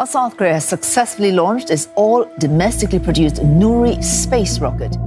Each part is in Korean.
South Korea has successfully launched its all domestically produced Nuri space rocket.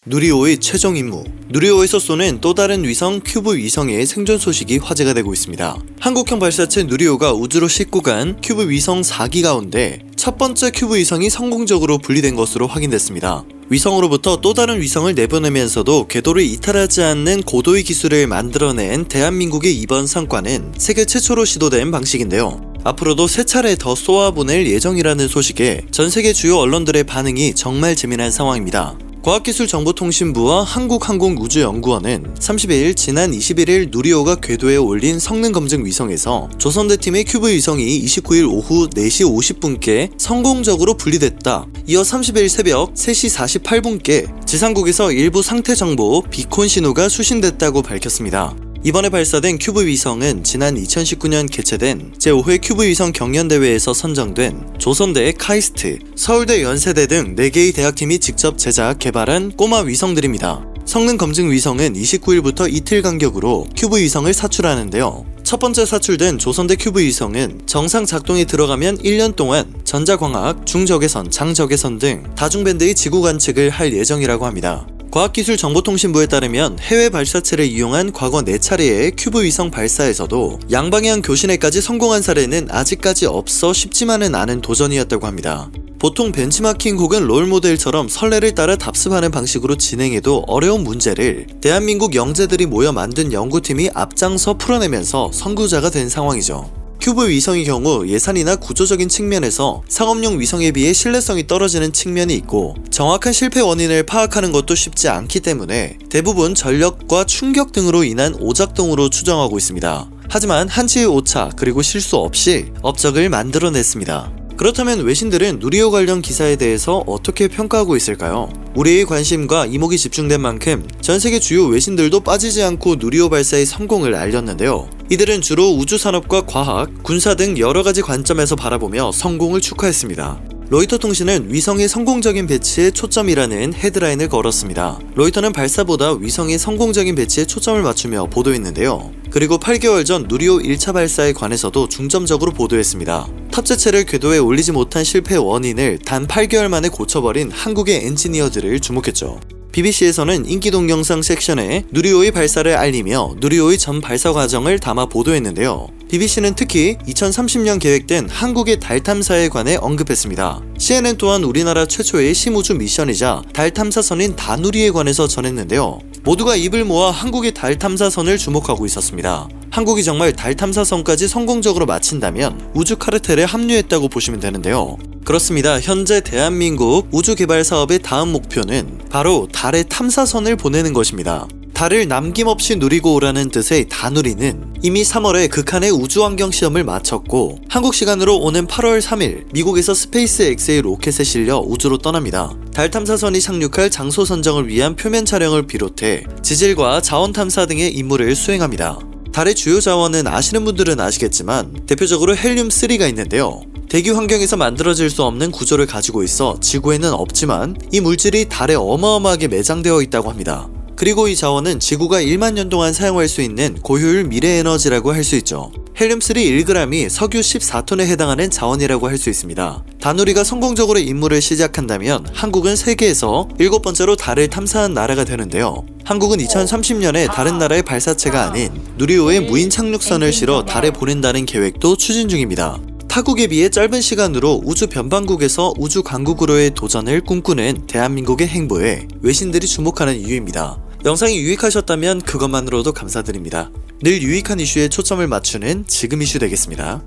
누리호의 최종 임무. 누리호에서 쏘는 또 다른 위성 큐브 위성의 생존 소식이 화제가 되고 있습니다. 한국형 발사체 누리호가 우주로 싣고 간 큐브 위성 4기 가운데 첫 번째 큐브 위성이 성공적으로 분리된 것으로 확인됐습니다. 위성으로부터 또 다른 위성을 내보내면서도 궤도를 이탈하지 않는 고도의 기술을 만들어낸 대한민국의 이번 성과는 세계 최초로 시도된 방식인데요. 앞으로도 3차례 더 쏘아보낼 예정이라는 소식에 전 세계 주요 언론들의 반응이 정말 재미난 상황입니다. 과학기술정보통신부와 한국항공우주연구원은 30일 지난 21일 누리호가 궤도에 올린 성능검증 위성에서 조선대 팀의 큐브 위성이 29일 오후 4시 50분께 성공적으로 분리됐다. 이어 30일 새벽 3시 48분께 지상국에서 일부 상태 정보 비콘 신호가 수신됐다고 밝혔습니다. 이번에 발사된 큐브 위성은 지난 2019년 개최된 제5회 큐브 위성 경연대회에서 선정된 조선대 카이스트, 서울대 연세대 등 4개의 대학팀이 직접 제작, 개발한 꼬마 위성들입니다. 성능 검증 위성은 29일부터 이틀 간격으로 큐브 위성을 사출하는데요. 첫 번째 사출된 조선대 큐브 위성은 정상 작동에 들어가면 1년 동안 전자광학, 중적외선, 장적외선 등 다중밴드의 지구 관측을 할 예정이라고 합니다. 과학기술정보통신부에 따르면 해외 발사체를 이용한 과거 4차례의 큐브 위성 발사에서도 양방향 교신에까지 성공한 사례는 아직까지 없어 쉽지만은 않은 도전이었다고 합니다. 보통 벤치마킹 혹은 롤모델처럼 선례를 따라 답습하는 방식으로 진행해도 어려운 문제를 대한민국 영재들이 모여 만든 연구팀이 앞장서 풀어내면서 선구자가 된 상황이죠. 큐브 위성의 경우 예산이나 구조적인 측면에서 상업용 위성에 비해 신뢰성이 떨어지는 측면이 있고 정확한 실패 원인을 파악하는 것도 쉽지 않기 때문에 대부분 전력과 충격 등으로 인한 오작동으로 추정하고 있습니다. 하지만 한치의 오차 그리고 실수 없이 업적을 만들어냈습니다. 그렇다면 외신들은 누리호 관련 기사에 대해서 어떻게 평가하고 있을까요? 우리의 관심과 이목이 집중된 만큼 전 세계 주요 외신들도 빠지지 않고 누리호 발사의 성공을 알렸는데요. 이들은 주로 우주산업과 과학, 군사 등 여러가지 관점에서 바라보며 성공을 축하했습니다. 로이터 통신은 위성의 성공적인 배치에 초점이라는 헤드라인을 걸었습니다. 로이터는 발사보다 위성의 성공적인 배치에 초점을 맞추며 보도했는데요. 그리고 8개월 전 누리호 1차 발사에 관해서도 중점적으로 보도했습니다. 탑재체를 궤도에 올리지 못한 실패 원인을 단 8개월 만에 고쳐버린 한국의 엔지니어들을 주목했죠. BBC에서는 인기 동영상 섹션에 누리호의 발사를 알리며 누리호의 전 발사 과정을 담아 보도했는데요. BBC는 특히 2030년 계획된 한국의 달 탐사에 관해 언급했습니다. CNN 또한 우리나라 최초의 심우주 미션이자 달 탐사선인 다누리에 관해서 전했는데요. 모두가 입을 모아 한국의 달 탐사선을 주목하고 있었습니다. 한국이 정말 달 탐사선까지 성공적으로 마친다면 우주 카르텔에 합류했다고 보시면 되는데요. 그렇습니다. 현재 대한민국 우주 개발 사업의 다음 목표는 바로 달에 탐사선을 보내는 것입니다. 달을 남김없이 누리고 오라는 뜻의 다누리는 이미 3월에 극한의 우주환경 시험을 마쳤고 한국 시간으로 오는 8월 3일 미국에서 스페이스X의 로켓에 실려 우주로 떠납니다. 달 탐사선이 착륙할 장소 선정을 위한 표면 촬영을 비롯해 지질과 자원 탐사 등의 임무를 수행합니다. 달의 주요 자원은 아시는 분들은 아시겠지만 대표적으로 헬륨3가 있는데요. 대기 환경에서 만들어질 수 없는 구조를 가지고 있어 지구에는 없지만 이 물질이 달에 어마어마하게 매장되어 있다고 합니다. 그리고 이 자원은 지구가 1만 년 동안 사용할 수 있는 고효율 미래 에너지라고 할 수 있죠. 헬륨3 1g이 석유 14톤에 해당하는 자원이라고 할 수 있습니다. 다누리가 성공적으로 임무를 시작한다면 한국은 세계에서 7번째로 달을 탐사한 나라가 되는데요. 한국은 2030년에 다른 나라의 발사체가 아닌 누리호에 무인 착륙선을 실어 달에 보낸다는 계획도 추진 중입니다. 타국에 비해 짧은 시간으로 우주 변방국에서 우주 강국으로의 도전을 꿈꾸는 대한민국의 행보에 외신들이 주목하는 이유입니다. 영상이 유익하셨다면 그것만으로도 감사드립니다. 늘 유익한 이슈에 초점을 맞추는 지금 이슈 되겠습니다.